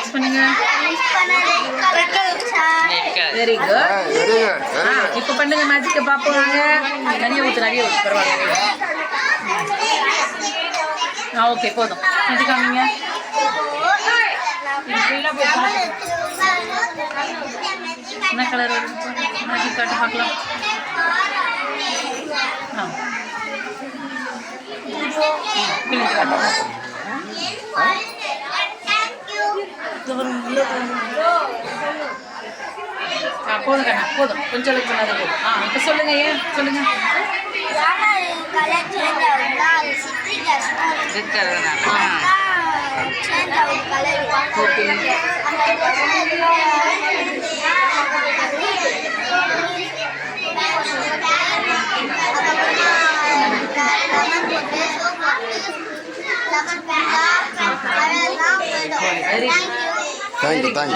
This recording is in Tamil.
மிக்ஸ் பண்ணுங்க. Very good. இப்போ பண்ணுங்க மேஜிக்கை பார்ப்போம். நாங்கள் நிறைய ஊற்று பரவாயில்ல. ஓகே போதும். செஞ்சு காமிங்க. என்ன கலர் மேஜிக் காட்டு பார்க்கலாம். பிழிஞ்சு காட்டுங்க. போதும் கண்ணா போதும். கொஞ்சம் அளவுக்கு பண்ணாத போதும். இப்போ சொல்லுங்க. ஏன் சொல்லுங்க. Thank you.